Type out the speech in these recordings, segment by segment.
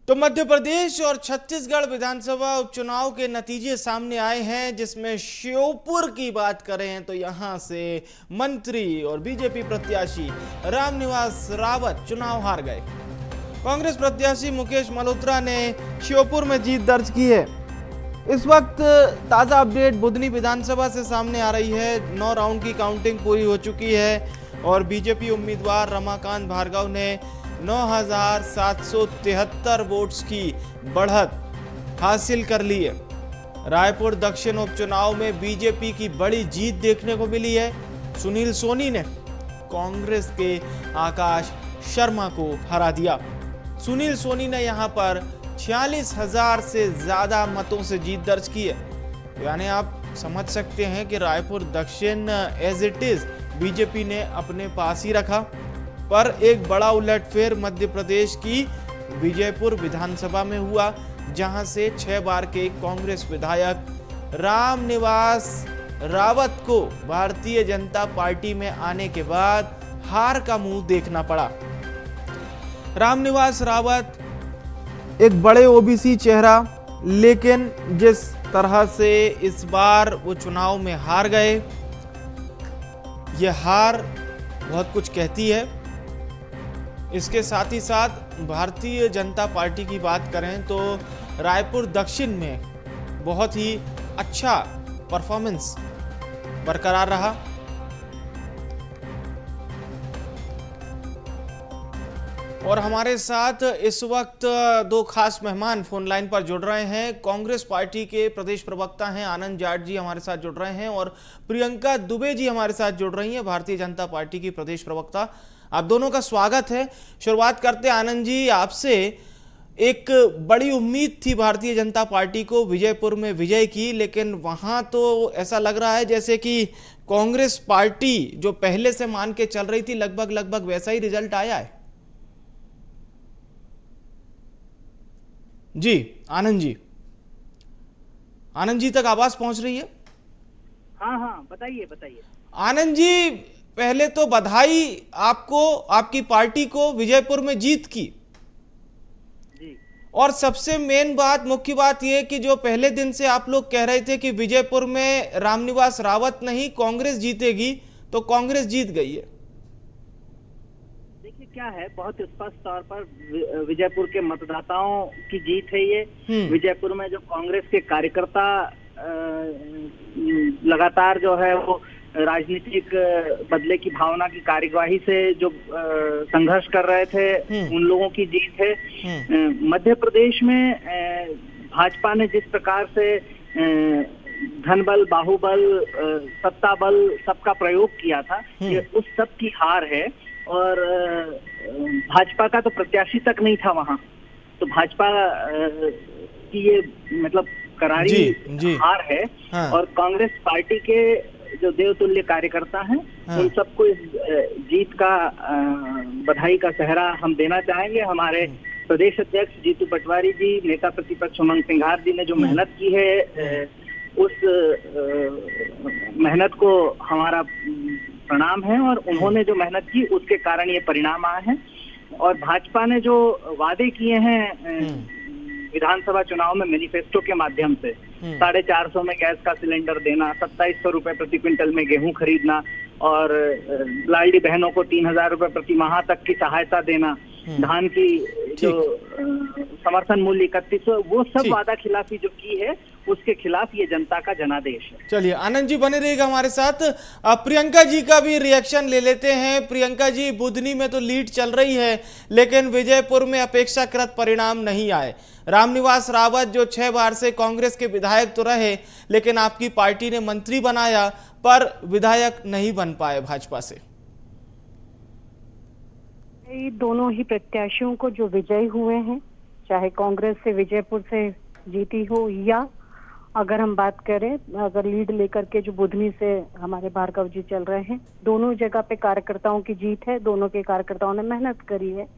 तो मध्य प्रदेश और छत्तीसगढ़ विधानसभा उपचुनाव के नतीजे सामने आए हैं, जिसमें श्योपुर की बात करें तो यहां से मंत्री और बीजेपी प्रत्याशी रामनिवास रावत चुनाव हार गए। कांग्रेस प्रत्याशी मुकेश मल्होत्रा ने श्योपुर में जीत दर्ज की है। इस वक्त ताजा अपडेट बुधनी विधानसभा से सामने आ रही है। 9 राउंड की काउंटिंग पूरी हो चुकी है और बीजेपी उम्मीदवार रमाकांत भार्गव ने 9,773 वोट्स की बढ़त हासिल कर ली है। रायपुर दक्षिण उपचुनाव में बीजेपी की बड़ी जीत देखने को मिली है। सुनील सोनी ने कांग्रेस के आकाश शर्मा को हरा दिया। सुनील सोनी ने यहां पर 46,000 से ज्यादा मतों से जीत दर्ज की है। यानी आप समझ सकते हैं कि रायपुर दक्षिण एज इट इज बीजेपी ने अपने पास ही रखा, पर एक बड़ा उलटफेर मध्य प्रदेश की विजयपुर विधानसभा में हुआ, जहां से 6 बार के कांग्रेस विधायक रामनिवास रावत को भारतीय जनता पार्टी में आने के बाद हार का मुंह देखना पड़ा। रामनिवास रावत एक बड़े ओबीसी चेहरा, लेकिन जिस तरह से इस बार वो चुनाव में हार गए, यह हार बहुत कुछ कहती है। इसके साथ ही साथ भारतीय जनता पार्टी की बात करें तो रायपुर दक्षिण में बहुत ही अच्छा परफॉर्मेंस बरकरार रहा। और हमारे साथ इस वक्त 2 खास मेहमान फोन लाइन पर जुड़ रहे हैं। कांग्रेस पार्टी के प्रदेश प्रवक्ता हैं आनंद जाट जी हमारे साथ जुड़ रहे हैं और प्रियंका दुबे जी हमारे साथ जुड़ रही हैं, भारतीय जनता पार्टी की प्रदेश प्रवक्ता। आप दोनों का स्वागत है। शुरुआत करते हैं आनंद जी आपसे। एक बड़ी उम्मीद थी भारतीय जनता पार्टी को विजयपुर में विजय की, लेकिन वहां तो ऐसा लग रहा है जैसे कि कांग्रेस पार्टी जो पहले से मान के चल रही थी लगभग वैसा ही रिजल्ट आया है। जी आनंद जी तक आवाज पहुंच रही है? हाँ बताइए। आनंद जी, पहले तो बधाई आपको, आपकी पार्टी को विजयपुर में जीत की। जी। और सबसे मेन बात, मुख्य बात यह कि जो पहले दिन से आप लोग कह रहे थे कि विजयपुर में रामनिवास रावत नहीं कांग्रेस जीतेगी, तो कांग्रेस जीत गई है। देखिए क्या है, बहुत स्पष्ट तौर पर विजयपुर के मतदाताओं की जीत है ये। विजयपुर में जो कांग्रेस के कार्यकर्ता लगातार जो है वो राजनीतिक बदले की भावना की कार्यवाही से जो संघर्ष कर रहे थे, उन लोगों की जीत है। मध्य प्रदेश में भाजपा ने जिस प्रकार से धनबल, बाहुबल, सत्ता बल सबका प्रयोग किया था, ये उस सब की हार है। और भाजपा का तो प्रत्याशी तक नहीं था वहां, तो भाजपा की ये मतलब करारी हार है। हाँ। और कांग्रेस पार्टी के जो देवतुल्य कार्यकर्ता हैं, हाँ, उन सबको इस जीत का बधाई का सेहरा हम देना चाहेंगे। हमारे प्रदेश अध्यक्ष जीतू पटवारी जी, नेता प्रतिपक्ष उमंग सिंघार जी ने जो मेहनत की है, उस मेहनत को हमारा प्रणाम है। और उन्होंने जो मेहनत की उसके कारण ये परिणाम आए हैं। और भाजपा ने जो वादे किए हैं विधानसभा चुनाव में मैनिफेस्टो के माध्यम से, 450 में गैस का सिलेंडर देना, 2700 रुपए प्रति क्विंटल में गेहूं खरीदना और लाडली बहनों को 3,000 रुपए प्रति माह तक की सहायता देना, धान की जो समर्थन मूल्य 3100, वो सब वादा खिलाफी जो की है, उसके खिलाफ ये जनता का जनादेश है। चलिए आनंद जी बने रहिएगा हमारे साथ। प्रियंका जी का भी रिएक्शन ले लेते हैं। प्रियंका जी, बुधनी में तो लीड चल रही है, लेकिन विजयपुर में अपेक्षाकृत परिणाम नहीं आए। रामनिवास रावत जो 6 बार से कांग्रेस के विधायक तो रहे, लेकिन आपकी पार्टी ने मंत्री बनाया, पर विधायक नहीं बन पाए भाजपा से। दोनों ही प्रत्याशियों को जो विजयी हुए हैं, चाहे कांग्रेस से विजयपुर से जीती हो, या अगर हम बात करें अगर लीड लेकर के जो बुधनी से हमारे भार्गव जी चल रहे हैं, दोनों जगह पे कार्यकर्ताओं की जीत है। दोनों के कार्यकर्ताओं ने मेहनत करी है,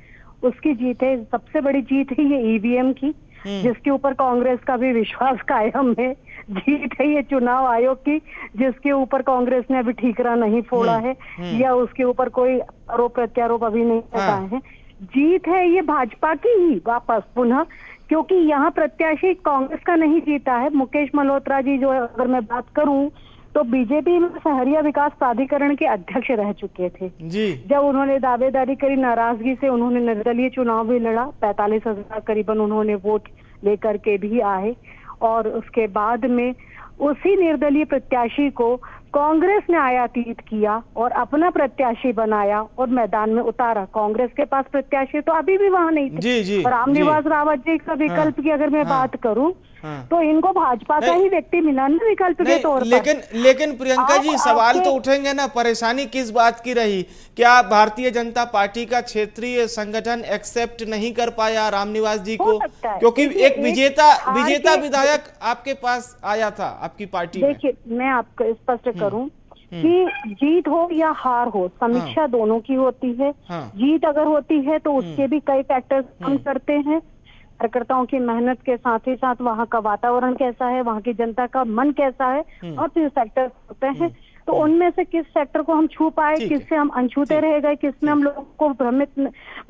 उसकी जीत है। सबसे बड़ी जीत है ये ईवीएम की, जिसके ऊपर कांग्रेस का भी विश्वास कायम है। जीत है ये चुनाव आयोग की, जिसके ऊपर कांग्रेस ने अभी ठीकरा नहीं फोड़ा है या उसके ऊपर कोई आरोप प्रत्यारोप अभी नहीं लगाए हैं। जीत है ये भाजपा की ही वापस पुनः, क्योंकि यहाँ प्रत्याशी कांग्रेस का नहीं जीता है। मुकेश मल्होत्रा जी जो है, अगर मैं बात करूं तो बीजेपी में सहरिया विकास प्राधिकरण के अध्यक्ष रह चुके थे जी। जब उन्होंने दावेदारी करी, नाराजगी से उन्होंने निर्दलीय चुनाव भी लड़ा, 45,000 करीबन उन्होंने वोट लेकर के भी आए, और उसके बाद में उसी निर्दलीय प्रत्याशी को कांग्रेस ने आयातीत किया और अपना प्रत्याशी बनाया और मैदान में उतारा। कांग्रेस के पास प्रत्याशी तो अभी भी वहां नहीं थे। जी जी रामनिवास रावत जी का विकल्प की अगर मैं बात करूं तो इनको भाजपा का ही व्यक्ति मिला ना विकल्प के तौर पर। लेकिन प्रियंका जी, सवाल तो उठेंगे ना, परेशानी किस बात की रही? क्या भारतीय जनता पार्टी का क्षेत्रीय संगठन एक्सेप्ट नहीं कर पाया रामनिवास जी को? क्योंकि एक विजेता विधायक आपके पास आया था आपकी पार्टी में। देखिए, मैं आपको स्पष्ट करूं कि जीत हो या हार हो, समीक्षा दोनों की होती है। जीत अगर होती है तो उसके भी कई फैक्टर्स काम करते हैं। कार्यकर्ताओं की मेहनत के साथ ही साथ वहाँ का वातावरण कैसा है, वहाँ की जनता का मन कैसा है, बहुत से फैक्टर्स होते हैं। तो उनमें से किस सेक्टर को हम छू पाए, किससे हम अनछूते रह गए, किसमें हम लोगों को भ्रमित,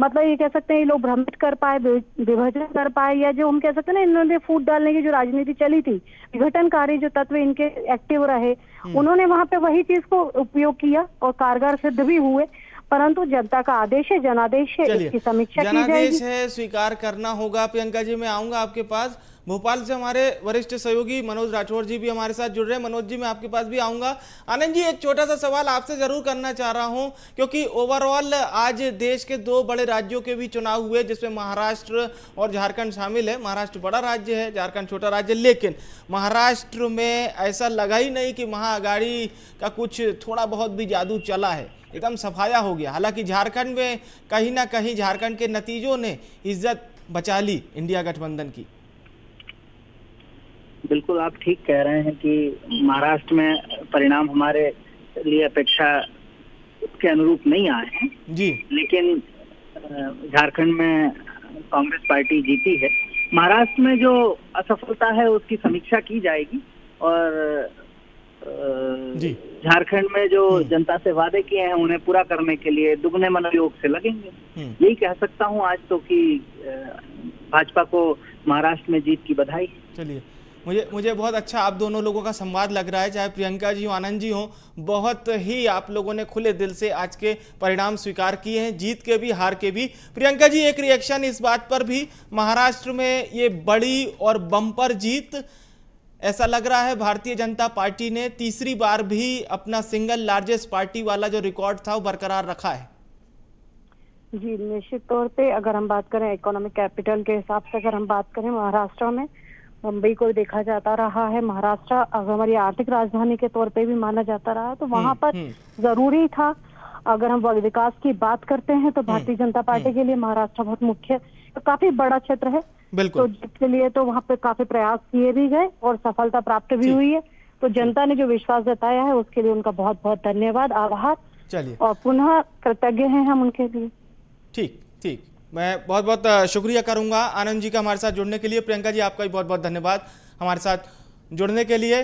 मतलब ये कह सकते हैं ये लोग भ्रमित कर पाए, विभाजन कर पाए, या जो हम कह सकते हैं ना इन्होंने फूट डालने की जो राजनीति चली थी, विघटनकारी जो तत्व इनके एक्टिव रहे, उन्होंने वहां पे वही चीज को उपयोग किया और कारगर सिद्ध भी हुए। परंतु जनता का आदेश है, जनादेश है, इसकी समीक्षा की जाएगी। जनादेश है, स्वीकार करना होगा। प्रियंका जी, मैं आऊंगा आपके पास। भोपाल से हमारे वरिष्ठ सहयोगी मनोज राठौर जी भी हमारे साथ जुड़ रहे हैं। मनोज जी, मैं आपके पास भी आऊंगा। आनंद जी, एक छोटा सा सवाल आपसे जरूर करना चाह रहा हूं, क्योंकि ओवरऑल आज देश के दो बड़े राज्यों के भी चुनाव हुए, जिसमें महाराष्ट्र और झारखंड शामिल है। महाराष्ट्र बड़ा राज्य है, झारखंड छोटा राज्य, लेकिन महाराष्ट्र में ऐसा लगा ही नहीं कि महाअघाड़ी का कुछ थोड़ा बहुत भी जादू चला है, एकदम सफाया हो गया। हालांकि झारखंड में कहीं ना कहीं झारखंड के नतीजों ने इज्जत बचा ली इंडिया गठबंधन की। बिल्कुल आप ठीक कह रहे हैं कि महाराष्ट्र में परिणाम हमारे लिए अपेक्षा के अनुरूप नहीं आए हैं जी, लेकिन झारखंड में कांग्रेस पार्टी जीती है। महाराष्ट्र में जो असफलता है उसकी समीक्षा की जाएगी और झारखंड में जो जनता से वादे किए हैं उन्हें पूरा करने के लिए दुगने मनोयोग से लगेंगे। यही कह सकता हूं आज तो कि भाजपा को महाराष्ट्र में जीत की बधाई। चलिए, मुझे बहुत अच्छा आप दोनों लोगों का संवाद लग रहा है, चाहे प्रियंका जी हो, आनंद जी हो। बहुत ही आप लोगों ने खुले दिल से आज के परिणाम स्वीकार किए हैं, जीत के भी हार के भी। प्रियंका जी, एक रिएक्शन इस बात पर भी, महाराष्ट्र में ये बड़ी और बम्पर जीत, ऐसा लग रहा है भारतीय जनता पार्टी ने तीसरी बार भी अपना सिंगल लार्जेस्ट पार्टी वाला जो रिकॉर्ड था वो बरकरार रखा है। जी, निश्चित तौर पे अगर हम बात करें इकोनॉमिक कैपिटल के हिसाब से, अगर हम बात करें महाराष्ट्र में मुंबई को देखा जाता रहा है। महाराष्ट्र अगर हमारी आर्थिक राजधानी के तौर पे भी माना जाता रहा, तो वहां पर जरूरी था। अगर हम विकास की बात करते हैं तो भारतीय जनता पार्टी के लिए महाराष्ट्र बहुत मुख्य, तो काफी बड़ा क्षेत्र है, तो जिसके लिए तो वहाँ पे काफी प्रयास किए भी गए और सफलता प्राप्त भी हुई है। तो जनता ने जो विश्वास जताया है उसके लिए उनका बहुत बहुत धन्यवाद, आभार। चलिए, और पुनः कृतज्ञ हैं हम उनके लिए। ठीक ठीक, मैं बहुत बहुत शुक्रिया करूंगा आनंद जी का हमारे साथ जुड़ने के लिए। प्रियंका जी, आपका भी बहुत बहुत धन्यवाद हमारे साथ जुड़ने के लिए।